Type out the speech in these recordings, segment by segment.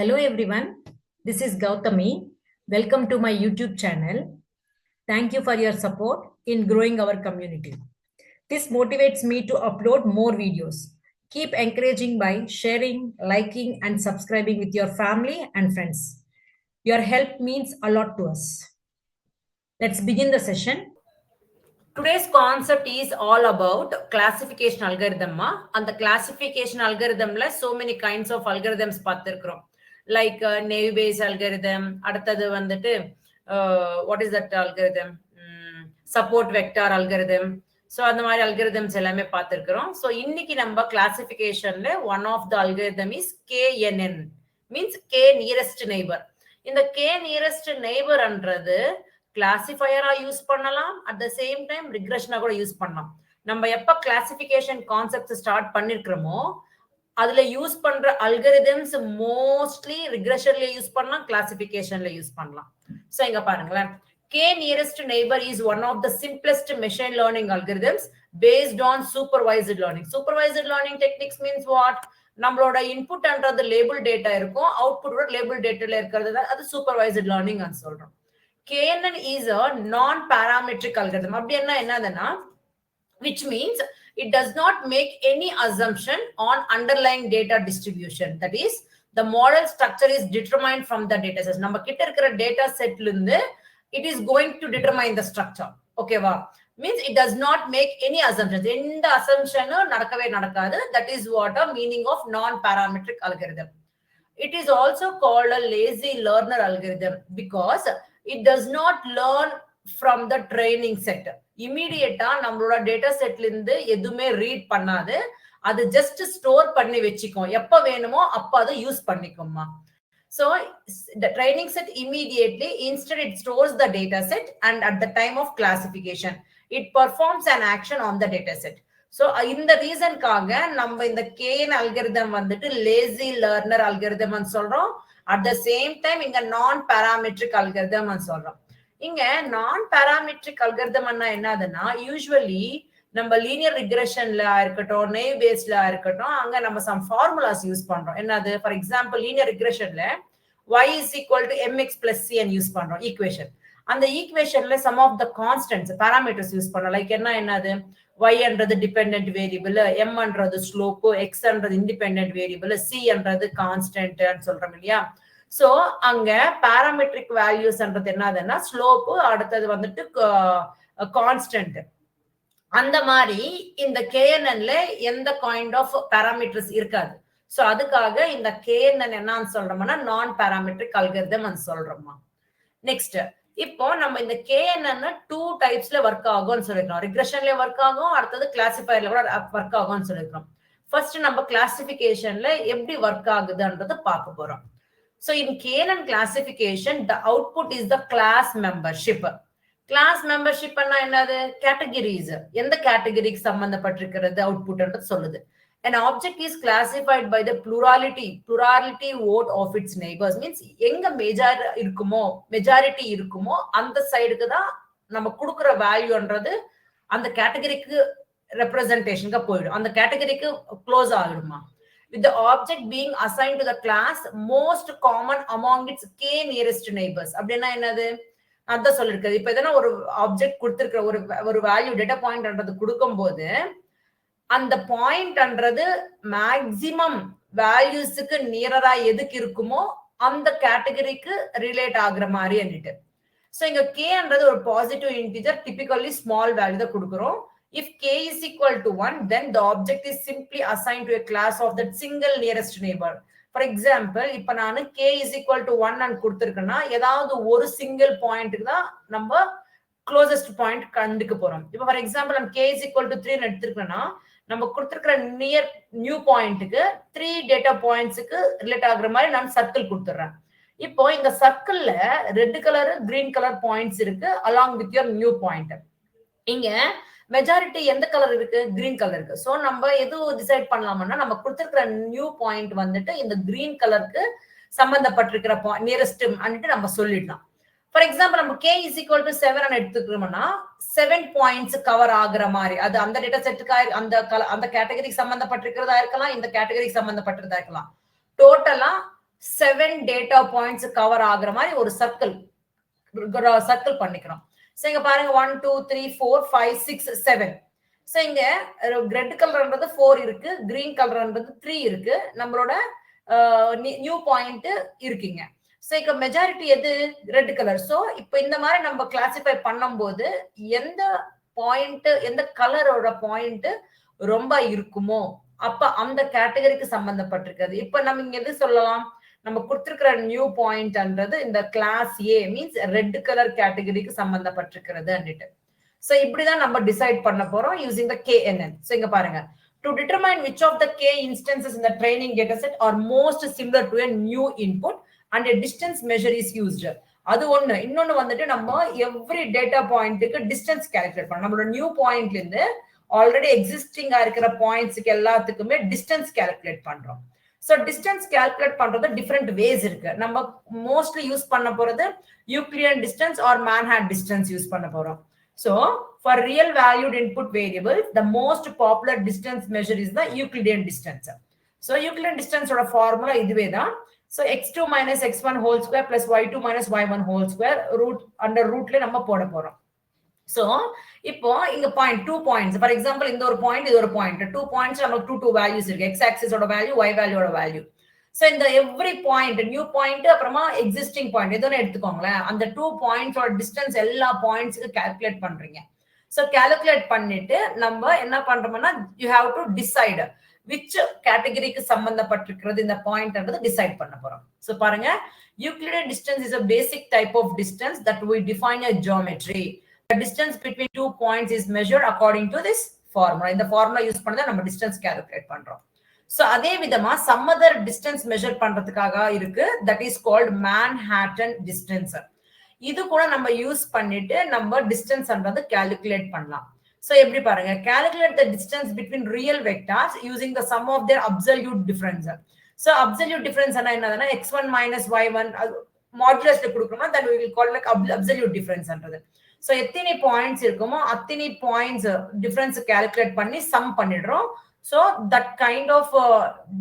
Hello everyone, this is Gautami. Welcome to my YouTube channel. Thank you for your support in growing our community. This motivates me to upload more videos. Keep encouraging by sharing, liking, and subscribing with your family and friends. Your help means a lot to us. Let's begin the session. Today's concept is all about classification algorithm. And the classification algorithm, so many kinds of algorithms பார்த்திருக்கிறோம். Like naive Bayes algorithm, அடுத்தது வந்துட்டு what is that algorithm? Support vector algorithm. So அந்த மாதிரி algorithms எல்லாமே பார்த்திருக்கிறோம். So இன்னைக்கு நம்ம classificationல one of the algorithm is KNN, means K nearest neighbor. இந்த K nearest neighbor என்றது கிளாசிஃபையரா யூஸ் பண்ணலாம், அட் த சேம் டைம் ரிக்ரெஷனா கூட யூஸ் பண்ணலாம். நம்ம எப்ப கிளாசிபிகேஷன் கான்செப்ட் ஸ்டார்ட் பண்ணிருக்கிறோமோ அதுல யூஸ் பண்ற அல்கரிதம்ஸ் மோஸ்ட்லி ரிக்ரெஷன்ல யூஸ் பண்ணலாம், கிளாசிபிகேஷன்ல யூஸ் பண்ணலாம். சோ இங்க பாருங்களேன், K nearest neighbor is one of the simplest machine learning algorithms based on supervised learning. Supervised learning techniques means what? நம்மளோட இன்புட் என்றது லேபிள் டேட்டா இருக்கும், அவுட்புட்டோட label டேட்டால இருக்கிறது அது சூப்பர்வைஸ்ட் லேர்னிங் சொல்றோம். KNN is a non-parametric algorithm. அப்படின்னா என்னதுன்னா, which means it does not make any assumption on underlying data distribution. That is, the model structure is determined from the data set. நம்ம கிட்ட இருக்கிற data setல இருந்து it is going to determine the structure. ஓகேவா? Means it does not make any assumptions. எந்த assumption நடக்கவே நடக்காது. That is what a meaning of non-parametric algorithm. It is also called a lazy learner algorithm because it does not learn from the training set. Immediate நம்மளோட data செட்ல இருந்து எதுவுமே read பண்ணாது, அது just store பண்ணி வச்சுக்கும், எப்ப வேணுமோ அப்ப அதை use பண்ணிக்குமா. So the training set immediately, instead it stores the data set and at the time of classification it performs an action on the data set. So இந்த ரீசன்காக நம்ம இந்த KN அல்காரிதம் வந்துட்டு லேசி லேர்னர் அல்காரிதம் சொல்றோம். At the same time இங்க நான் parametric algorithm சொல்றோம். இங்க நான் பாராமெட்ரிக் அல்காரிதம் என்னதுன்னா, யூசுவலி நம்ம லீனியர் ரிக்ரெஷன்ல இருக்கட்டும், நெய்வ் பேஸ்ல இருக்கட்டும், அங்க நம்ம சம் ஃபார்முலாஸ் யூஸ் பண்றோம். என்னது? ஃபார் எக்ஸாம்பிள் லீனியர் ரிக்ரெஷன்ல y is equal to mx plus c use பண்றோம் ஈக்குவேஷன். அந்த ஈக்குவேஷன்ல sum of the constants parameters use பண்றோம். லைக் என்னது? y என்றது டிபெண்டன்ட் வேரியபிள், m என்றது ஸ்லோப், x என்றது இண்டிபெண்டன்ட் வேரியபிள், c என்றது கான்ஸ்டன்ட் சொல்றோம் இல்லையா? சோ அங்க பாராமெட்ரிக் வேல்யூஸ் என்றது என்னதுன்னா ஸ்லோப், அடுத்தது வந்துட்டு கான்ஸ்டன்ட். அந்த மாதிரி இந்த KNNல எந்த கைண்ட் ஆஃப் பாராமீட்டர்ஸ் இருக்காது. சோ அதுக்காக இந்த KNN என்னன்னு சொல்றோம்னா நான் பாராமெட்ரிக் அல்காரிதம் சொல்றோமா. நெக்ஸ்ட், இப்போ நம்ம இந்த KNN 2 டைப்ஸ்ல ஒர்க் ஆகும்னு சொல்லிருக்கோம். ரிக்ரெஷன்ல ஒர்க் ஆகும், அடுத்தது கிளாசிஃபையர்ல கூட ஒர்க் ஆகும்னு சொல்லிருக்கோம். ஃபர்ஸ்ட் நம்ம கிளாசிஃபிகேஷன்ல எப்படி ஒர்க் ஆகுதுன்றத பார்க்க போறோம். So in KNN classification, the output is the class membership. Class membership என்னது? கேட்டகரிஸ், எந்த கேட்டகரிக்கு சம்பந்தப்பட்டிருக்கிறது அவுட்புட் என்று சொல்லுது. An object is classified by the plurality vote of its neighbors. Means எங்க மெஜாரிட்டி இருக்குமோ அந்த சைடுக்கு தான் நம்ம கொடுக்குற வேல்யூன்றது அந்த கேட்டகரிக்கு ரெப்ரசன்டேஷனுக்கு போயிடும், அந்த கேட்டகரிக்கு close ஆகிடுமா. With the object being assigned to the class most common among its k nearest neighbors. அப்படின்னா என்னது? அதான் சொல்லிருக்காது. இப்ப எதனா ஒரு ஆப்ஜெக்ட் கொடுத்திருக்கிற ஒரு வேல்யூ டேட்டா பாயிண்ட்ன்றது கொடுக்கும்போது அந்த பாயிண்ட்ன்றது மேக்சிமம் வேல்யூஸுக்கு நியரரா எதுக்கு இருக்குமோ அந்த கேட்டகரிக்கு ரிலேட் ஆகுற மாதிரி என்னட்டு. சோ இங்க kன்றது ஒரு positive integer, typically small value தான் கொடுக்குறோம். If k is equal to 1, then the object is simply assigned to a class of that single nearest neighbor. For example, இப்ப நான் k is equal to 1 நான் கொடுத்திருக்கேன்னா ஏதாவது ஒரு single பாயிண்ட்டுக்கு தான் நம்ம க்ளோசஸ்ட் பாயிண்ட் கண்டுக்க போறோம். இப்ப ஃபார் எக்ஸாம்பிள் நம்ம k is equal to 3 எடுத்திருக்கேன்னா நம்ம கொடுத்திருக்கிற நியூ பாயிண்ட்டுக்கு 3 டேட்டா பாயிண்ட்ஸுக்கு ரிலேட் ஆகுற மாதிரி நான் சர்க்கிள் கொடுத்துறேன். இப்போ இந்த சர்க்கிள்ல red colour, green colour points இருக்கு along with your new point. இங்க மெஜாரிட்டி எந்த கலர் இருக்கு? கிரீன் கலர் இருக்கு. சோ நம்ம எது டிசைட் பண்ணலாம்னா, நம்ம கொடுத்திருக்கிற நியூ பாயிண்ட் வந்துட்டு இந்த கிரீன் கலருக்கு சம்பந்தப்பட்டிருக்கிற நியரஸ்ட் நம்ம சொல்லிடலாம். ஃபார் எக்ஸாம்பிள் நம்ம k is equal to 7 எடுத்துக்கிறோம்னா 7 points cover ஆகுற மாதிரி, அது அந்த டேட்டா செட்டுக்கு அந்த கேட்டகரிக்கு சம்பந்தப்பட்டிருக்கிறதா இருக்கலாம், இந்த கேட்டகரிக்கு சம்பந்தப்பட்டிருக்கிறதா இருக்கலாம். டோட்டலா 7 டேட்டா பாயிண்ட்ஸ் கவர் ஆகுற மாதிரி ஒரு சர்க்கிள் பண்ணிக்கிறோம். சோ இங்க பாருங்க 1 2 3 4 5 6 7. சோ இங்க ரெட் கலர்ன்றது 4 இருக்கு, கிரீன் கலர்ன்றது 3 இருக்கு, நம்மளோட நியூ பாயிண்ட் இருக்குங்க. சோ இங்க மெஜாரிட்டி எது? Red colour. சோ இப்போ இந்த மாதிரி நம்ம கிளாசிஃபை பண்ணும்போது எந்த பாயிண்ட், எந்த கலரோட பாயிண்ட் ரொம்ப இருக்குமோ அப்ப அந்த கேட்டகரிக்கு சம்பந்தப்பட்டிருக்கிறது. இப்ப நம்ம இங்க எது சொல்லலாம்? நம்ம கொடுத்திருக்கிற நியூ பாயிண்ட்ன்றது இந்த கிளாஸ் ஏ மீன்ஸ் ரெட் கலர் கேட்டகரிக்கு சம்பந்தப்பட்டிருக்கிறது. சோ இப்படிதான் நம்ம டிசைட் பண்ண போறோம் யூசிங் த KNN. சோ இங்க பாருங்க, to determine which of the k instances in the training dataset are most similar to a new input and a distance measure is used. அது ஒண்ணு. இன்னொன்னு வந்துட்டு நம்ம எவ்ரி டேட்டா பாயிண்ட்டுக்கு டிஸ்டன்ஸ் கால்குலேட் பண்ணணும். நம்மளோட நியூ பாயிண்ட்ல இருந்து ஆல்ரெடி எக்ஸிஸ்டிங்கா இருக்கிற பாயிண்ட்ஸ்க்கு எல்லாத்துக்குமே டிஸ்டன்ஸ் கால்குலேட் பண்றோம். சோ டிஸ்டன்ஸ் கால்குலேட் பண்றது டிஃபரெண்ட் வேஸ் இருக்கு. நம்ம மோஸ்ட்லி யூஸ் பண்ண போறது Euclidean distance or Manhattan distance use பண்ண போறோம். So for real valued input variables, the most popular distance measure is the Euclidean distance. So Euclidean distance oda formula இதுவே தான். So x2 minus x1 whole square plus y2 minus y1 whole square root under rootல நம்ம போட போறோம். So இப்போ இங்க point 2 points, for example இந்த ஒரு point, இது ஒரு பாயிண்ட், 2 பாயிண்ட்ஸ் நமக்கு 2 வேல்யூஸ் இருக்கு. x ஆக்சிஸ் ஓட வேல்யூ, y வேல்யூ ஓட வேல்யூ. சோ இந்த எவ்ரி பாயிண்ட், நியூ பாயிண்ட் அப்புறமா எக்ஸிஸ்டிங் பாயிண்ட் எதுன்னு எடுத்துக்கோங்களேன், அந்த 2 பாயிண்ட்ஸோட டிஸ்டன்ஸ் எல்லா பாயிண்ட்ஸ்க்கு கால்குலேட் பண்றீங்க. சோ கால்குலேட் பண்ணிட்டு நம்ம என்ன பண்றோம்னா, you have to decide which கேட்டகரிக்கு சம்பந்தப்பட்டிருக்கிறது இந்த பாயிண்ட்ன்றது டிசைட் பண்ண போறோம். சோ பாருங்க, Euclidean distance is a basic type of distance that we define a geometry. The distance between 2 points is measured according to this formula. இந்த ஃபார்முலா யூஸ் பண்ணி தான் நம்ம distance calculate பண்றோம். சோ அதே விதமா some other distance measure பண்றதுக்காக இருக்கு, that is called Manhattan distance. இது கூட நம்ம யூஸ் பண்ணிட்டு நம்ம டிஸ்டன்ஸ்ன்றது கால்குலேட் பண்ணலாம். சோ எப்படி பாருங்க, calculate the distance between real vectors using the sum of their absolute difference. So absolute difference என்னதுன்னா x1 minus y1 மாடுலஸ்ல கொடுக்கணும்னா that we will call like absolute difference ன்றது. சோ எத்தனை பாயிண்ட்ஸ் இருக்குமோ அத்தனை பாயிண்ட்ஸ் டிஃபரன்ஸ் கால்குலேட் பண்ணி sum பண்ணிடுறோம். So that kind of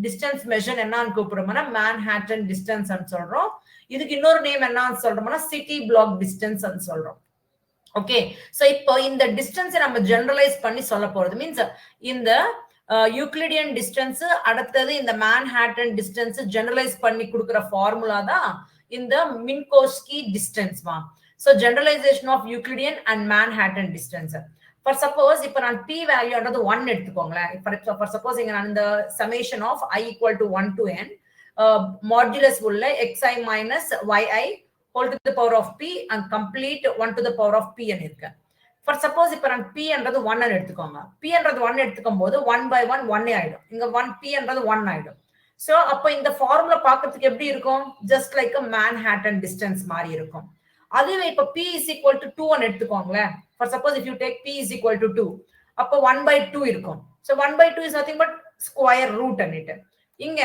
distance measure என்னன்னு கூப்பிடுறோம்னா மேன்ஹாட்டன் டிஸ்டன்ஸ் சொல்றோம். இதுக்கு இன்னொரு நேம் என்னன்னு சொல்றோம்னா சிட்டி பிளாக் டிஸ்டன்ஸ் சொல்றோம். ஓகே, சோ இப்போ இந்த டிஸ்டன்ஸ் நம்ம ஜெனரலைஸ் பண்ணி சொல்ல போறது மீன்ஸ் இந்த யூக்ளிடியன் டிஸ்டன்ஸ், அடுத்தது இந்த மேன்ஹாட்டன் டிஸ்டன்ஸ் ஜெனரலைஸ் பண்ணி கொடுக்கிற ஃபார்முலா தான் இந்த மின்கோஸ்கி டிஸ்டன்ஸ் மா. So generalization of Euclidean and Manhattan distance. For suppose இப்ப நான் p value ன்றது 1 எடுத்துக்கோங்களேன். For suppose இங்க நான் இந்த summation of I equal to 1 to n modulus உள்ள xi minus yi whole to the power of p and complete 1 to the power of p ன்னு இருக்கு. For suppose இப்ப நான் p ன்றது 1 ன்னு எடுத்துக்கோங்க. p ன்றது 1 எடுத்துக்கும்போது 1 by 1 1 ஆயிடும். இங்க 1 p ன்றது 1 ஆயிடும். சோ அப்ப இந்த ஃபார்முலா பார்க்கிறதுக்கு எப்படி இருக்கும்? just like a Manhattan distance மாதிரி இருக்கும். அதுவே இப்ப p is equal to 2 ன்னு எடுத்துக்கோங்களேன். For suppose if you take p is equal to 2, அப்ப 1 by 2 இருக்கும். So 1 by 2 is nothing but square root ன்னுட்டு. இங்க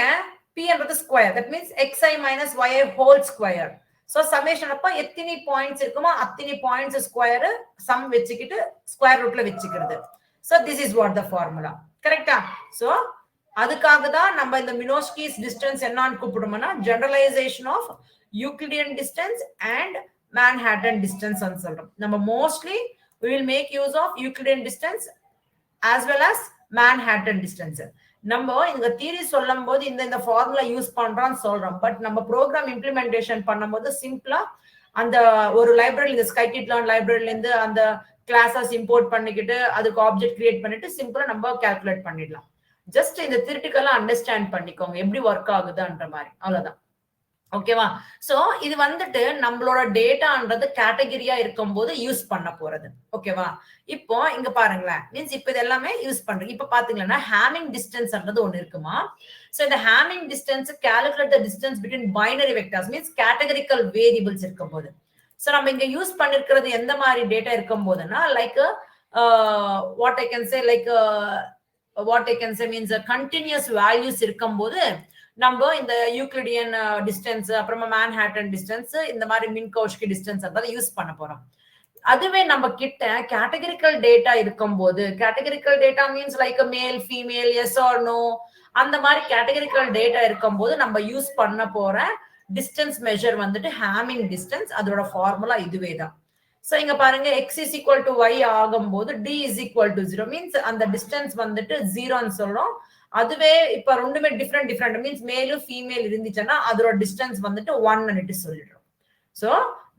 p ன்றது square, that means xi minus yi whole square. So summation அப்ப எத்தனை points இருக்குமோ அத்தனை பாயிண்ட்ஸ் ஸ்கொயர் சம் வெச்சிக்கிட்டு ஸ்கொயர் ரூட்ல வெச்சிக்கிறது. So this is what the formula. கரெக்ட்டா? So அதுக்காக தான் நம்ம இந்த மினோஸ்கிஸ் டிஸ்டன்ஸ் என்னன்னு கூப்பிடுறோம்னா generalisation of Euclidean distance and Manhattan distance ன்னு சொல்றோம். நம்ம mostly we will make use of Euclidean distance as well as Manhattan distance. நம்ம இந்த தியரி சொல்லும்போது இந்த ஃபார்முலா யூஸ் பண்றோம்னு சொல்றோம். பட் நம்ம ப்ரோக்ராம் இம்ப்ளிமெண்டேஷன் பண்ணும்போது சிம்பிளா அந்த ஒரு லைப்ரரி, இந்த ஸ்கைகிட்-லேர்ன் லைப்ரரியில இருந்து அந்த கிளாஸஸ் இம்போர்ட் பண்ணிக்கிட்டு அதுக்கு ஆப்ஜெக்ட் கிரியேட் பண்ணிட்டு சிம்பிளா நம்ம கால்குலேட் பண்ணிடலாம். ஜஸ்ட் இந்த தியரிட்டிக்கலா அண்டர்ஸ்டாண்ட் பண்ணிக்கோங்க எப்படி ஒர்க் ஆகுதுன்ற மாதிரி, அவ்வளவுதான். ஓகேவா? சோ இது வந்துட்டு நம்மளோட டேட்டான்றது கேட்டகரியா இருக்கும்போது யூஸ் பண்ண போறது. ஓகேவா? இப்போ இங்க பாருங்களேன், மீன்ஸ் இப்ப இது எல்லாமே யூஸ் பண்றோம். இப்ப பாத்தீங்கன்னா ஹேமிங் டிஸ்டன்ஸ்ன்றது ஒண்ணு இருக்குமா. சோ இந்த Hamming distance calculate the distance between binary vectors means categorical variables இருக்கும்போது. சோ நம்ம இங்க யூஸ் பண்ணிருக்கிறது எந்த மாதிரி டேட்டா இருக்கும்போதுன்னா like what I can say means continuous values இருக்கும்போது நம்ம இந்த யூக்ளிடியன் டிஸ்டன்ஸ் அப்புறமா மேன்ஹாட்டன் டிஸ்டன்ஸ் இந்த மாதிரி மின்கோஸ்கி டிஸ்டன்ஸ் அதை யூஸ் பண்ண போறோம். அதுவே நம்ம கிட்ட கேட்டகரிக்கல் டேட்டா இருக்கும்போது, categorical data means like male female yes or no அந்த மாதிரி கேட்டகரிக்கல் டேட்டா இருக்கும்போது நம்ம யூஸ் பண்ண போற டிஸ்டன்ஸ் மெஷர் வந்துட்டு ஹேமிங் டிஸ்டன்ஸ். அதோட ஃபார்முலா இதுவே தான். சோ இங்க பாருங்க x is equal to y ஆகும்போது d is equal to 0 means அந்த டிஸ்டன்ஸ் வந்துட்டு 0ன்னு சொல்றோம். அதுவே இப்ப ரெண்டுமே டிஃபரெண்ட் மீன்ஸ் மேலும் ஃபீமேல் இருந்துச்சுன்னா அதோட டிஸ்டன்ஸ் வந்துட்டு 1 சொல்லிடுறோம். So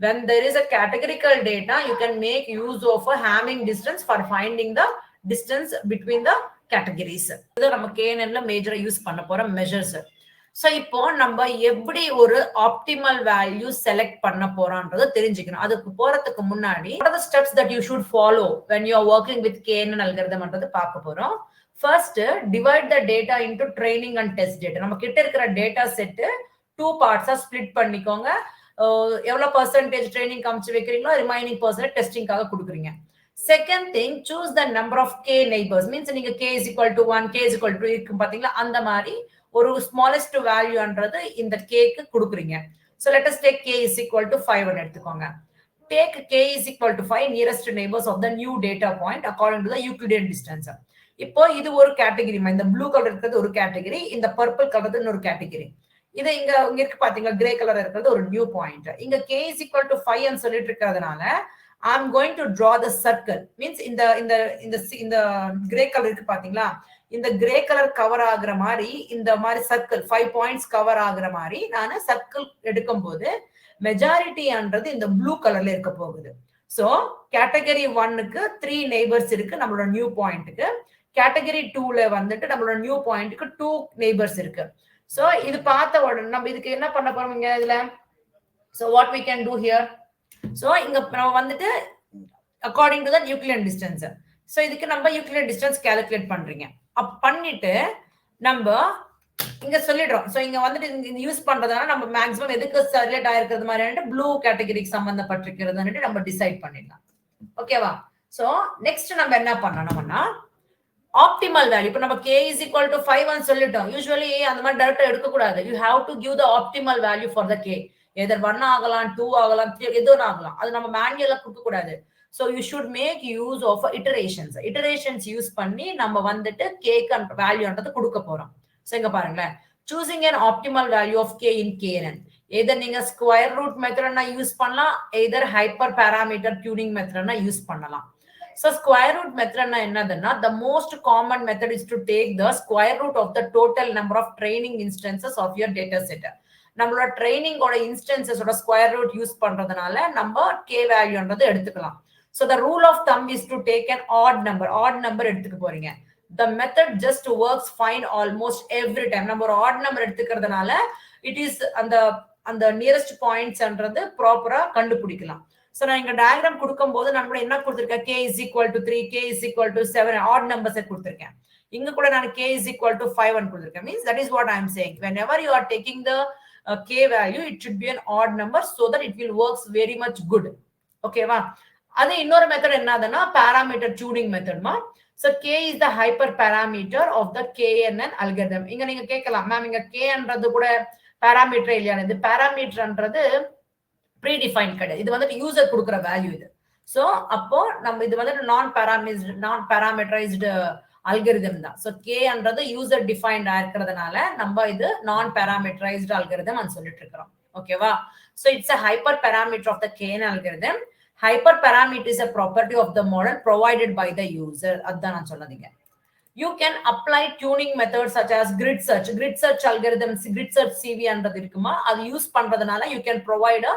when there is a categorical data, you can make use of a Hamming distance for finding the distance between the categories. இது நம்ம KNNல மேஜரா யூஸ் பண்ண போற மெஷர்ஸ். சோ இப்போ நம்ம எப்படி ஒரு ஆப்டிமல் வேல்யூ செலக்ட் பண்ண போறோம்ன்றத தெரிஞ்சுக்கணும். அதுக்கு போறதுக்கு முன்னாடி what are the steps that you should follow when you are working with KNN algorithmன்றது பார்க்க போறோம். First, divide the data into training and test data. நம்ம கிட்ட இருக்கிற டேட்டா செட் 2 பார்ட்ஸா ஸ்ப்ளிட் பண்ணிக்கோங்க. எவ்வளவு பர்சன்டேஜ் ட்ரைனிங் காமிச்சு வைக்கிறீங்களோ ரிமைனிங் பர்சன்ட் டெஸ்டிங்காக கொடுக்குறீங்க. Second thing, choose the number of K neighbours. Means நீங்க k is equal to 1, k is equal to 2 இருக்கும் பாத்தீங்களா, அந்த மாதிரி ஒரு ஸ்மாலஸ்ட் வேல்யூன்றது இந்த கேக்கு கொடுக்குறீங்க. So let us take k is equal to 5 எடுத்துக்கோங்க. Take k is equal to 5 nearest neighbors of the new data point according to the Euclidean distance. இப்போ இது ஒரு கேட்டகரி. இந்த ப்ளூ கலர் இருக்கிறது ஒரு கேட்டகரி, இந்த பர்பிள் கலர் இன்னொரு category. இது இங்க இருக்கு பாத்தீங்களா, கிரே கலர் இருக்கிறது ஒரு நியூ பாயிண்ட். இங்க k is equal to 5 ன்னு சொல்லிட்டு இருக்கிறதுனால I am going to draw the circle. Means இந்த இந்த இந்த இந்த கிரே கலர் இருக்கு பாத்தீங்களா, இந்த கிரே கலர் கவர் ஆகுற மாதிரி இந்த மாதிரி சர்க்கிள் 5 பாயிண்ட்ஸ் கவர் ஆகுற மாதிரி நான் சர்க்கிள் எடுக்கும் போது மெஜாரிட்டின்றது இந்த ப்ளூ கலர்ல இருக்க போகுது. சோ கேட்டகரி 1க்கு 3 நெய்பர்ஸ் இருக்கு நம்மளோட நியூ பாயிண்ட்க்கு. கேட்டகரி 2ல வந்துட்டு நம்மளோட நியூ பாயிண்ட்க்கு 2 நெய்பர்ஸ் இருக்கு. சோ இது பார்த்த உடனே நம்ம இதுக்கு என்ன பண்ண போறோம் இங்க இதுல. So what we can do here. So இங்க நம்ம வந்துட்டு according to the Euclidean distance. So இதுக்கு நம்ம Euclidean distance calculate பண்றீங்க. அப்ப பண்ணிட்டு நம்ம இங்க சொல்லிடுறோம். சோ இங்க வந்துட்டு இந்த யூஸ் பண்றதால நம்ம மேக்ஸிமம் எதுக்கு ரிலேட் ஆயிருக்கிறது மாதிரி ப்ளூ கேட்டகரிக்கு சம்பந்தப்பட்டிருக்கிறதுன்னு நம்ம டிசைட் பண்ணிடலாம். ஓகேவா. சோ நெக்ஸ்ட் நம்ம என்ன பண்ணணும்னா ஆப்டிமல் வேல்யூ. இப்ப நம்ம k is equal to 5 ன்னு சொல்லிட்டோம். யூசுவலி அந்த மாதிரி டைரக்டா எடுக்க கூடாது. you have to give the optimal value for the k. either 1 ஆகலாம், 2 ஆகலாம், 3 எதுவும் ஆகலாம். அது நம்ம மேனுவலா கொடுக்க கூடாது. so you should make use of iterations use பண்ணி நம்ம வந்துட்டு k க்கு வேல்யூன்றது கொடுக்க போறோம். சோ இங்க பாருங்களேன், choosing an optimal value of k in KNN. either நீங்க ஸ்கொயர் ரூட் மெத்தட்னா யூஸ் பண்ணலாம், either ஹைப்பர் பாராமீட்டர் டியூனிங் மெத்தட்னா யூஸ் பண்ணலாம். So square root method என்னதுன்னா the most common method is to take the square root of the total number of training instances of your data set. நம்மளோட training ஓட instances ஓட square root use பண்றதுனால நம்ம k வேல்யூன்றது எடுத்துக்கலாம். So the rule of thumb is to take an odd number எடுத்துக்க போறீங்க. The method just works fine almost every time. நம்ம ஒரு odd number எடுத்துக்கிறதுனால it is அந்த நியரஸ்ட் பாயிண்ட்ஸ்ன்றது ப்ராப்பரா கண்டுபிடிக்கலாம். சோ நான் இங்க டயகிராம் கொடுக்கும்போது நான் கூட என்ன கொடுத்திருக்கேன், k is equal to 3, k is equal to 7 odd numbers கொடுத்திருக்கேன். இங்க கூட நான் k is equal to 5 ன்னு கொடுத்திருக்கேன். Means that is what I am saying. Whenever you are taking the k value, it should be an odd number so that it will works very much good. ஓகேவா. அது இன்னொரு method என்னதுன்னா parameter tuning method மா. So k is the hyper parameter of the KNN algorithm. இங்க நீங்க கேட்கலாம், ma'am இங்க kன்றது கூட பாராமீட்டர் இல்லையா. இது பாராமீட்டர்ன்றது ப்ரீடிஃபைன்ட் கிடையாது. இது வந்துட்டு யூசர் கொடுக்குற வேல்யூ இது. சோ அப்போ நம்ம இது வந்துட்டு நான் பாராமீட்டரைஸ்டு அல்கரிதம் தான். சோ கேன்றது யூசர் டிஃபைன்ட் இருக்கிறதுனால நம்ம இது நான் பாராமீட்டரைஸ்டு அல்கரிதம் சொல்லிட்டு இருக்கிறோம். ஓகேவா. So it's a hyper parameter of the KNN algorithm. Hyper parameter is a property of the model provided by the user. அதான் நான் சொன்னதுங்க. You can apply tuning methods such as grid search algorithms, grid search CV ன்றது இருக்குமா, அது use பண்றதுனால you can provide a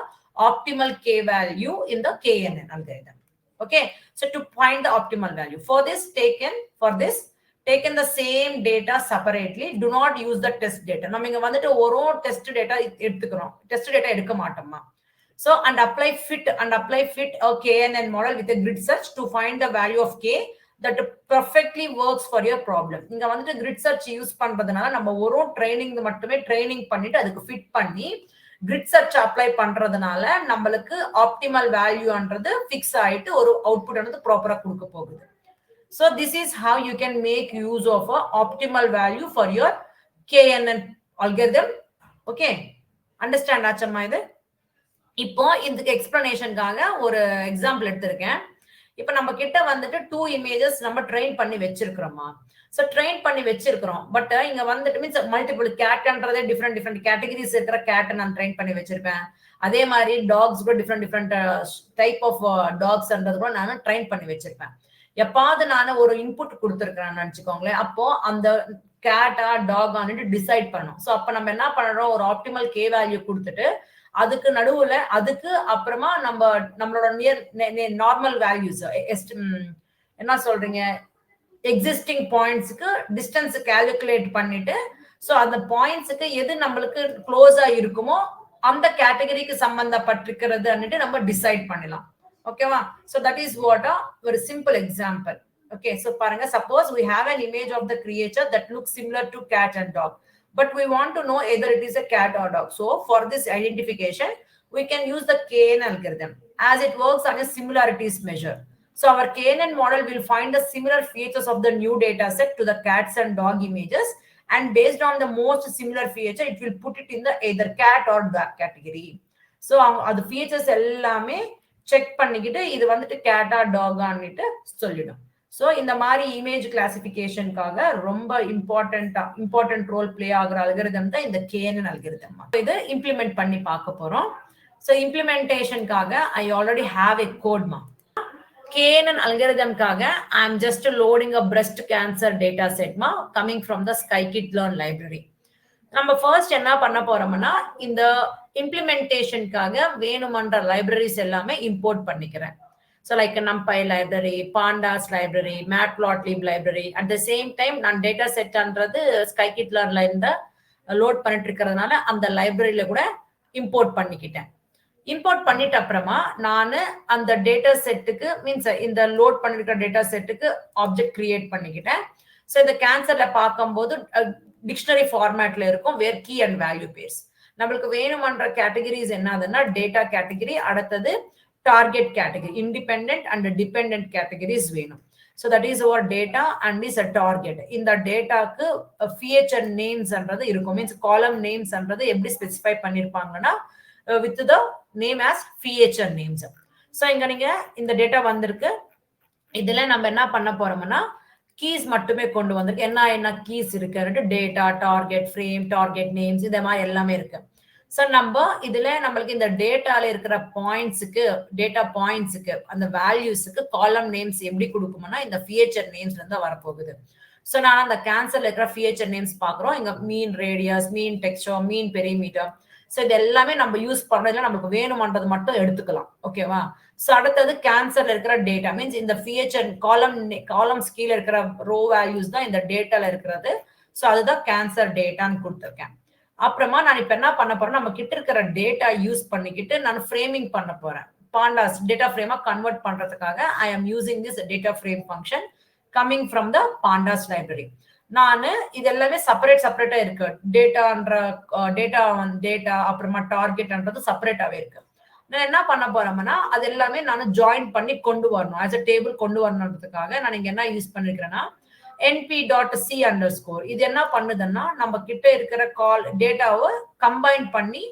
optimal k value in the KNN algorithm. Okay, so to find the optimal value for this taken the same data separately. Do not use the test data. நம்ம இங்க வந்துட்டு ஒரு test data எடுத்துக்கிறோம், test data எடுக்க மாட்டோமா. So and apply fit a KNN model with a grid search to find the value of k that perfectly works for your problem. இங்க வந்துட்டு grid search use பண்றதுனால நம்ம ஒரு ட்ரைனிங் மட்டுமே training பண்ணிட்டு அதுக்கு ஃபிட் பண்ணி கிரிட் சர்ச் அப்ளை பண்றதுனால நம்மளுக்கு ஆப்டிமல் வேல்யூன்றது ஃபிக்ஸ் ஆயிட்டு ஒரு அவுட்புட் ஆனது ப்ராப்பரா கொடுக்க போகுது. So this is how you can make use of a optimal value for your KNN algorithm. Okay, understand ஆச்சம்மா இது. இப்போ இதுக்கு எக்ஸ்பிளனேஷனுக்காக ஒரு எக்ஸாம்பிள் எடுத்திருக்கேன். இப்ப நம்ம கிட்ட வந்துட்டு 2 இமேஜஸ் நம்ம ட்ரெயின் பண்ணி வச்சிருக்கிறோமா. சோ ட்ரெயின் பண்ணி வச்சிருக்கிறோம். பட் இங்க வந்துட்டு மீன்ஸ் மல்டிபிள் கேட்ன்றதே டிஃபரெண்ட் கேட்டகரிஸ் இருக்கிற கேட் நான் ட்ரெயின் பண்ணி வச்சிருப்பேன். அதே மாதிரி டாக்ஸ் கூட டிஃபரெண்ட் டைப் ஆஃப் டாக்ஸ்ன்றது கூட நான் ட்ரெயின் பண்ணி வச்சிருப்பேன். எப்பாவது நான் ஒரு இன்புட் கொடுத்துருக்கிறேன்னு நினைச்சுக்கோங்களேன். அப்போ அந்த கேட்டா டாகான்னு டிசைட் பண்ணும். சோ அப்ப நம்ம என்ன பண்றோம், ஒரு ஆப்டிமல் கே வேல்யூ கொடுத்துட்டு அதுக்கு நடுவுல அதுக்கு அப்புறமா நம்மளோட நார்மல் வேல்யூஸ் என்ன சொல்றீங்க, எக்ஸிஸ்டிங் பாயிண்ட்ஸ்க்கு டிஸ்டன்ஸ் கால்குலேட் பண்ணிட்டு சோ அந்த பாயிண்ட்ஸ்க்கு எது நம்மளுக்கு க்ளோஸா இருக்குமோ அந்த கேட்டகரிக்கு சம்பந்தப்பட்டிருக்கிறது நம்ம டிசைட் பண்ணலாம். ஓகேவா. சோ தட் இஸ் வாட் ஒரு சிம்பிள் எக்ஸாம்பிள். ஓகே. சோ பாருங்க, suppose we have an image of the creature that looks similar to cat and dog, but we want to know either it is a cat or dog. So for this identification we can use the KNN algorithm as it works on a similarities measure. So our KNN model will find the similar features of the new data set to the cats and dog images, and based on the most similar feature it will put it in the either cat or dog category. So the features எல்லாமே check பண்ணிக்கிட்டு இது வந்துட்டு கேட்டா டாகான்னுட்டு சொல்லிடும். So இந்த மாதிரி image கிளாசிபிகேஷனுக்காக ரொம்ப இம்பார்ட்டன்ட் ரோல் பிளே ஆகுற அல்கரிதம் தான் இந்த கேஎன்என் அல்கரிதம். இது இம்ப்ளிமெண்ட் பண்ணி பார்க்க போறோம். சோ இம்ப்ளிமெண்டேஷனுக்காக ஐ ஆல்ரெடி ஹேவ் எ கோட்மா. KNN algorithm-காக I am just loading a breast cancer data set coming from the scikit-learn library. நம்ம ஃபர்ஸ்ட் என்ன பண்ண போறோம்னா, இந்த இம்ப்ளிமெண்டேஷனுக்காக வேணுமன்ற லைப்ரரிஸ் எல்லாமே இம்போர்ட் பண்ணிக்கிறேன். So like NumPy library, pandas library, matplotlib library. At the same time நான் டேட்டா செட்ன்றது ஸ்கைகிட்-லர்ன்ல இருந்து லோட் பண்ணிட்டு இருக்கிறதுனால அந்த லைப்ரரியில கூட இம்போர்ட் பண்ணிக்கிட்டேன். இம்போர்ட் பண்ணிட்ட அப்புறமா நான் அந்த டேட்டா செட்டுக்கு மீன்ஸ் இந்த லோட் பண்ணிருக்கிற டேட்டா செட்டுக்கு ஆப்ஜெக்ட் கிரியேட் பண்ணிக்கிட்டேன். ஸோ இந்த கேன்சர்ல பார்க்கும்போது டிக்ஷனரி ஃபார்மேட்ல இருக்கும், where key and value pairs. நம்மளுக்கு வேணுமன்ற கேட்டகரிஸ் என்னதுன்னா டேட்டா கேட்டகரி, அடுத்தது target category, independent and dependent categories வேணும். So that is over data and is a target. இந்த டேட்டாக்கு feature நேம்ஸ்ன்றது இருக்கும். மீன்ஸ் காலம் நேம்ஸ்ன்றது எப்படி ஸ்பெசிஃபை பண்ணிருப்பாங்கன்னா with the name as feature names. So இங்க நீங்க இந்த டேட்டா வந்திருக்கு. இதுல நம்ம என்ன பண்ண போறோம்னா கீஸ் மட்டுமே கொண்டு வந்திருக்கு. என்ன கீஸ் இருக்கு, data, target, frame, target names, இந்த மாதிரி எல்லாமே இருக்கு. சோ நம்ம இதுல நம்மளுக்கு இந்த டேட்டால இருக்கிற பாயிண்ட்ஸுக்கு, டேட்டா பாயிண்ட்ஸுக்கு, அந்த வேல்யூஸுக்கு காலம் நேம்ஸ் எப்படி கொடுக்கும்னா இந்த ஃபீச்சர் நேம்ஸ்ல இருந்து வரப்போகுது. சோ நான் அந்த கேன்சர்ல இருக்கிற ஃபீச்சர் நேம்ஸ் பாக்குறோம். இங்க மீன் ரேடியஸ், மீன் டெக்ஸ்சர், மீன் பெரிமீட்டர். சோ இது எல்லாமே நம்ம யூஸ் பண்றதுல நமக்கு வேணுமன்றது மட்டும் எடுத்துக்கலாம். ஓகேவா. சோ அடுத்தது கேன்சர்ல இருக்கிற டேட்டா மீன்ஸ் இந்த ஃபீச்சர் காலம்ஸ் கீழே இருக்கிற ரோ வேல்யூஸ் தான் இந்த டேட்டால இருக்கிறது. சோ அதுதான் கேன்சர் டேட்டான்னு கொடுத்துருக்கேன். அப்புறமா நான் இப்ப என்ன பண்ண போறேன், நம்ம கிட்ட இருக்கிற டேட்டா யூஸ் பண்ணிக்கிட்டு நான் ஃப்ரேமிங் பண்ண போறேன். பாண்டாஸ் டேட்டா ஃப்ரேமா கன்வெர்ட் பண்றதுக்காக ஐ ஆம் using this data frame function coming from the பாண்டாஸ் library. நானு இது எல்லாமே செப்பரேட்டா இருக்கு. டேட்டா அப்புறமா டார்கெட்ன்றது செப்பரேட்டாவே இருக்கு. நான் என்ன பண்ண போறேன்னா அது எல்லாமே நான் ஜாயின் பண்ணி கொண்டு வரணும், ஆஸ் அ டேபிள் கொண்டு வரணுன்றதுக்காக நான் இங்க என்ன யூஸ் பண்ணிருக்கிறேன்னா np.c underscore. இது என்ன பண்ணுதுன்னா நம்ம கிட்ட இருக்கிற டேட்டாவை கம்பைன் பண்ணி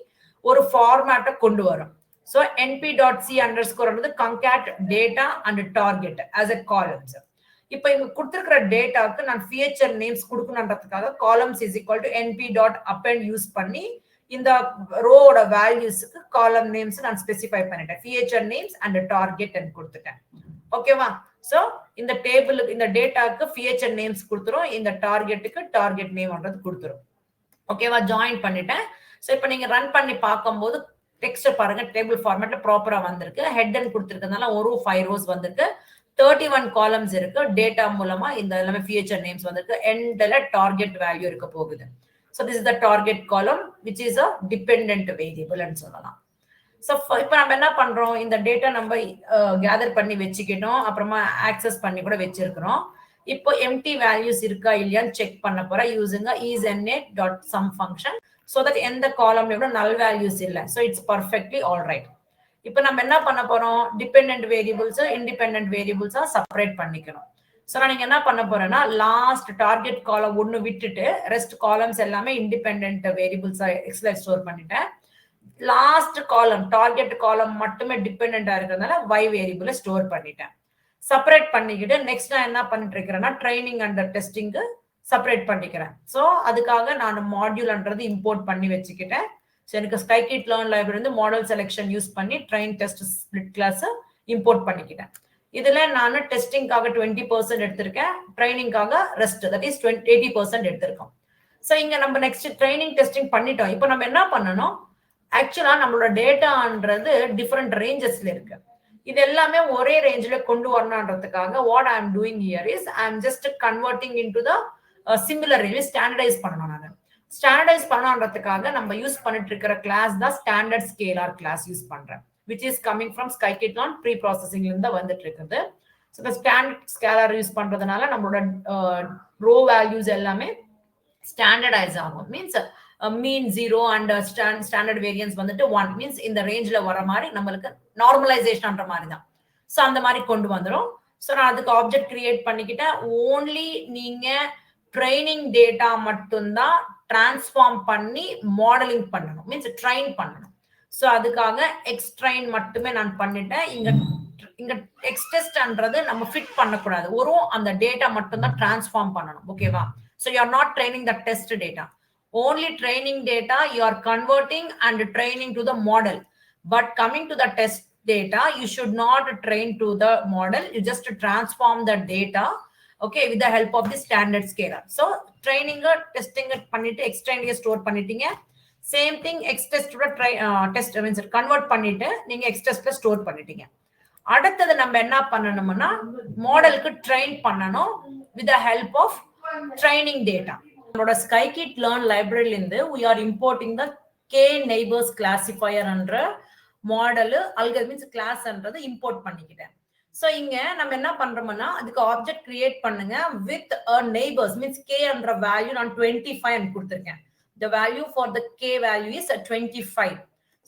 ஒரு ஃபார்மேட்டை கொண்டு வரும். So np.c underscore concat data and target as a columns. இப்போ இங்க கொடுத்திருக்கிற டேட்டாக்கு நான் ஃபீச்சர் நேம்ஸ் கொடுக்கணுன்றதுக்காக columns is equal to np.append use பண்ணி இந்த ரோவோட வேல்யூஸ்க்கு காலம் நேம்ஸ் நான் ஸ்பெசிஃபை பண்ணிட்டேன். ஃபீச்சர் நேம்ஸ் அண்ட் டார்கெட் கொடுத்துட்டேன். ஓகேவா. சோ இந்த டேபிளுக்கு இந்த டேட்டாக்கு ஃபீச்சர் நேம்ஸ் கொடுத்துரும், இந்த டார்கெட்டுக்கு டார்கெட் நேம்ன்றது கொடுத்துரும். ஓகேவா. ஜாயின் பண்ணிட்டேன். சோ இப்போ நீங்க ரன் பண்ணி பார்க்கும்போது டெக்ஸ்ட் பாருங்க, டேபிள் ஃபார்மேட்ல ப்ராப்பரா வந்திருக்கு. ஹெட் அண்ட் கொடுத்துருக்கிறதுனால ஒரு 5 ரோஸ் வந்திருக்கு, 31 காலம்ஸ் இருக்கு. டேட்டா மூலமா இந்த எல்லாமே ஃபீச்சர் நேம்ஸ் வந்திருக்கு. எண்ட்ல டார்கெட் வேல்யூ இருக்க போகுது. So this is the target column which is a dependent variable ன்னு சொல்லலாம். So இப்போ நம்ம என்ன பண்றோம், இந்த டேட்டா நம்ம கேதர் பண்ணி வச்சுக்கிட்டோம், அப்புறமா ஆக்சஸ் பண்ணி கூட வச்சிருக்கிறோம். இப்போ எம்டி வேல்யூஸ் இருக்கா இல்லையான்னு செக் பண்ண போறேன் using isNA.sum function. so that எந்த காலம்லயும் நல் வேல்யூஸ் இல்ல. so it's perfectly all right. இப்போ நம்ம என்ன பண்ண போறோம், டிபெண்டன்ட் வேரியபிள்ஸ் இண்டிபெண்டன்ட் வேரியபிள்ஸா செப்பரேட் பண்ணிக்கணும். சோ நான் என்ன பண்ண போறேன்னா லாஸ்ட் டார்கெட் காலம் ஒன்னு விட்டுட்டு ரெஸ்ட் காலம்ஸ் எல்லாமே இண்டிபெண்டன்ட் வேரியபிள்ஸா எக்ஸ்ல ஸ்டோர் பண்ணிட்டேன். லாஸ்ட் காலம் டார்கெட் காலம் மட்டுமே டிபெண்டன்டா இருக்கிறதுனால y வேரியபிள ஸ்டோர் பண்ணிட்டேன். செப்பரேட் பண்ணிக்கிட்டு நெக்ஸ்ட் நான் என்ன பண்ணிட்டு இருக்கிறேன்னா ட்ரைனிங் அண்ட் டெஸ்டிங்கு செப்பரேட் பண்ணிக்கிறேன். ஸோ அதுக்காக நான் மாடியூல்ன்றது இம்போர்ட் பண்ணி வச்சுக்கிட்டேன். ஸோ எனக்கு ஸ்கைகிட் லேர்ன் லைப்ரரி வந்து மாடல் செலெக்ஷன் யூஸ் பண்ணி train test split class import பண்ணிக்கிட்டேன். இதுல நான் டெஸ்டிங்காக 20% எடுத்திருக்கேன், ட்ரைனிங்காக ரெஸ்ட் தட் இஸ் 80% எடுத்திருக்கோம். ஸோ இங்க நம்ம நெக்ஸ்ட் ட்ரைனிங் டெஸ்டிங் பண்ணிட்டோம். இப்போ நம்ம என்ன பண்ணணும், ஆக்சுவலா நம்மளோட டேட்டான்றது டிஃப்ரெண்ட் ரேஞ்சஸ்ல இருக்கு. இது எல்லாமே ஒரே ரேஞ்சில் கொண்டு வரணுன்றதுக்காக what I am doing here is I am just converting into the similar range. Standardise பண்ணணும். நான் ஸ்டாண்டர்டைஸ் பண்ணணுன்றதுக்காக நம்ம யூஸ் பண்ணிட்டு இருக்கிற கிளாஸ் தான் ஸ்டாண்டர்ட் ஸ்கேலார் கிளாஸ் யூஸ் பண்றேன், which is coming from scikit-learn pre-processing இருந்து வந்துட்டு இருக்குது. ஸோ இந்த ஸ்டாண்டர்ட் ஸ்கேலார் யூஸ் பண்றதுனால நம்மளோட ரோ வேல்யூஸ் எல்லாமே ஸ்டாண்டர்டைஸ் ஆகும். Means mean 0 and standard variance வந்துட்டு 1 மீன்ஸ் இந்த ரேஞ்சில் வர மாதிரி நம்மளுக்கு நார்மலைசேஷன் மாதிரி தான். ஸோ அந்த மாதிரி கொண்டு வந்துடும். ஸோ நான் அதுக்கு ஆப்ஜெக்ட் கிரியேட் பண்ணிக்கிட்டேன். ஓன்லி நீங்க ட்ரைனிங் டேட்டா மட்டும்தான் டிரான்ஸ்ஃபார்ம் பண்ணி மாடலிங் பண்ணணும், மீன்ஸ் ட்ரைன் பண்ணணும். ஸோ அதுக்காக எக்ஸ்ட்ரைன் மட்டுமே நான் பண்ணிட்டேன். இங்க எக்ஸ்டெஸ்ட்ன்றது நம்ம ஃபிட் பண்ணக்கூடாது, ஒரு அந்த டேட்டா மட்டும் தான் டிரான்ஸ்ஃபார்ம் பண்ணணும். ஓகேவா? So you are not training the test data, only training data you are converting and training to the model. But coming to the test data, you should not train to the model, you just transform the data, okay, with the help of the standard scalar. So training testing பண்ணிட்டு extend store பண்ணிட்டீங்க. Same thing xtest test means convert பண்ணிட்டு நீங்க xtest store பண்ணிட்டீங்க. அடுத்தது நம்ம என்ன பண்ணணும்னா மாடலுக்கு ட்ரெயின் பண்ணணும் with the help of training data. நம்மளோட scikit-learn library இருந்து we are importing the k-neighbors classifier என்ற மாடல் அல்காரிதம்ஸ் கிளாஸ்ன்றது இம்போர்ட் பண்ணிக்கிட்டேன். ஸோ இங்க நம்ம என்ன பண்றோம்னா அதுக்கு ஆப்ஜெக்ட் கிரியேட் பண்ணுங்க with a neighbors means k என்ற வேல்யூ நான் 25 கொடுத்திருக்கேன். The value for the k value is 25.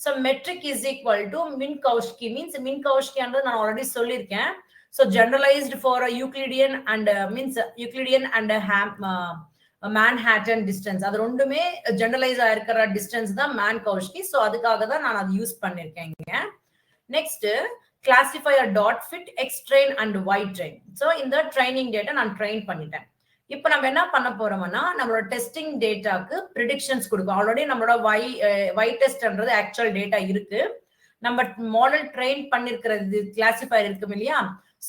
So metric is equal to Minkowski, means Minkowski and நான் already சொல்லிருக்கேன். So generalized for a Euclidean and means Euclidean and Manhattan distance. அது ரெண்டுமே generalise ஆயிருக்கிற distance தான் Minkowski. So அதுக்காக தான் நான் அது யூஸ் பண்ணிருக்கேன். Next classifier dot fit X train and Y train. So இந்த ட்ரைனிங் டேட்டா நான் ட்ரெயின் பண்ணிட்டேன். இப்போ நம்ம என்ன பண்ண போறோம்னா நம்மளோட டெஸ்டிங் டேட்டாக்கு ப்ரிடிக்ஷன்ஸ் கொடுக்கும். ஆல்ரெடி நம்மளோட ஒய் டெஸ்ட்ன்றது ஆக்சுவல் டேட்டா இருக்கு, நம்ம மாடல் ட்ரெயின் பண்ணிருக்கிறது கிளாசிஃபையர் இருக்கும் இல்லையா.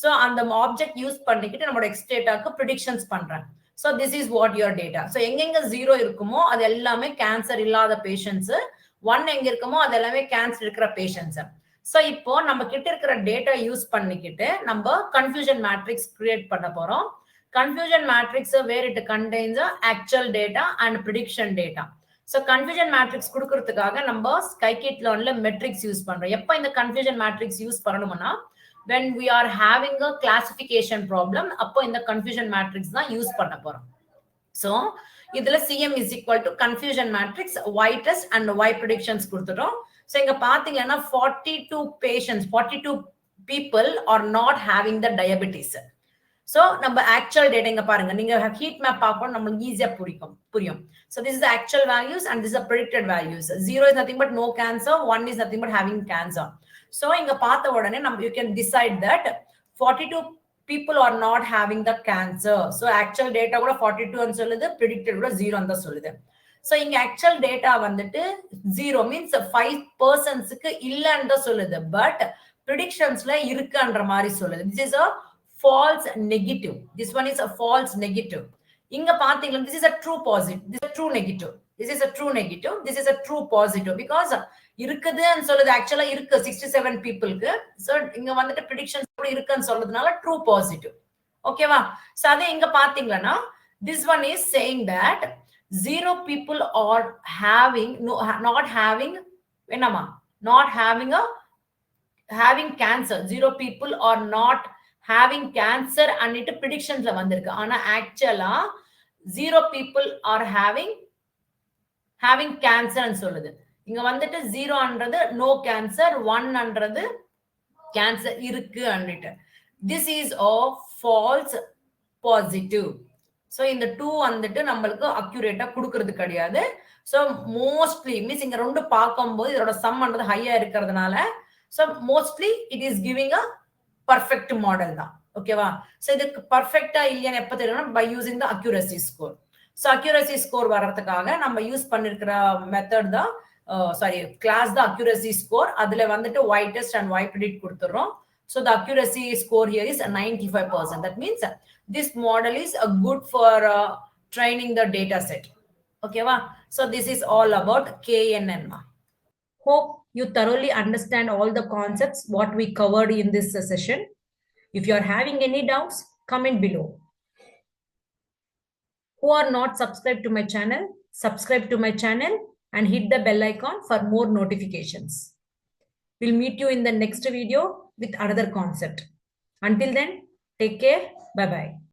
ஸோ அந்த ஆப்ஜெக்ட் யூஸ் பண்ணிக்கிட்டு நம்மளோட எக்ஸ் டேட்டாக்கு ப்ரிடிக்ஷன்ஸ் பண்றேன். So this is what your data. So எங்கெங்க 0 இருக்குமோ அது எல்லாமே கேன்சர் இல்லாத பேஷண்ட்ஸ், 1 எங்க இருக்குமோ அது எல்லாமே கேன்சர் இருக்கிற பேஷண்ட்ஸ். ஸோ இப்போ நம்ம கிட்ட இருக்கிற டேட்டா யூஸ் பண்ணிக்கிட்டு நம்ம கன்ஃபியூஷன் மேட்ரிக்ஸ் கிரியேட் பண்ண போறோம். Confusion matrix where it contains actual data and prediction data. So confusion matrix கொடுக்கிறதுக்காக நம்ம scikit-learnல metrics யூஸ் பண்றோம். எப்ப இந்த confusion matrix யூஸ் பண்ணணும்னா when we are having a classification problem, அப்போ இந்த confusion matrix தான் யூஸ் பண்ண போறோம். So இதுல CM is equal to confusion matrix y test and y predictions கொடுத்துட்டோம். So இங்க பாத்தீங்கன்னா 42 patients, 42 people are not having the diabetes. So நம்ம ஆக்சுவல் டேட்டா இங்க பாருங்க, நீங்க ஹீட் மேப் பார்க்கணும் நம்மளுக்கு ஈஸியா புரியும். So this is the actual values and this is the predicted values. 0 is nothing but no cancer, 1 is nothing but having cancer. So இங்க பார்த்த உடனே நம்ம you can decide that 42 people are not having the cancer. So actual data கூட 42 ன்னு சொல்லுது, predicted கூட 0 ன்னு சொல்லுது. So இங்க actual data வந்துட்டு 0 means 5% க்கு இல்லன்னு தான் சொல்லுது, பட் predictionsல இருக்குன்ற மாதிரி சொல்லுது. This is a false negative. This one is a false negative. இங்க பாத்தீங்கன்னா this is a true positive, this is a true negative, this is a true negative, this is a true positive because இருக்குதுன்னு சொல்லுது, ஆக்சுவலா இருக்கு 67 பீப்புளுக்கு. So இங்க வந்துட்டு predictions கூட இருக்குன்னு சொல்றதுனால ட்ரூ பாசிட்டிவ். ஓகேவா? சோ அதே இங்க பாத்தீங்கன்னா this one is saying that 0 people are having not having என்னமா not having having cancer. 0 people are not having cancer அன்னிட்டு ப்ரெடிக்ஷன்ஸ்ல வந்திருக்கு. ஆனா ஆக்சுவலா 0 people are having cancer ன்னு சொல்லுது. இங்க வந்துட்டு 0ன்றது நோ கேன்சர், 1ன்றது கேன்சர் இருக்கு அன்னிட்டு. This is a false positive. So இந்த 2 வந்துட்டு நம்மளுக்கு அக்யூரேட்டா கொடுக்கிறது கிடையாது. So mostly மீன்ஸ் இங்க ரெண்டு பார்க்கும்போது இதோட சம்ன்றது ஹையா இருக்கிறதுனால so mostly it is giving a perfect model தான். ஓகேவா? ஸோ இதுக்கு பர்ஃபெக்ட்டா இல்லையான்னு எப்ப தெரியும்னா by using the accuracy score. So accuracy score வர்றதுக்காக நம்ம யூஸ் பண்ணிருக்கிற மெத்தட் தான் கிளாஸ் தான் அக்யூரசி ஸ்கோர். அதுல வந்துட்டு y test and y predict கொடுத்துறோம். So the accuracy score here is 95%. That means this model is good for training the data set. Okay, va? So this is all about KNN. Hope you thoroughly understand all the concepts what we covered in this session. If you are having any doubts, comment below. Who are not subscribed to my channel, subscribe to my channel and hit the bell icon for more notifications. We'll meet you in the next video with another concept. Until then, take care. Bye-bye.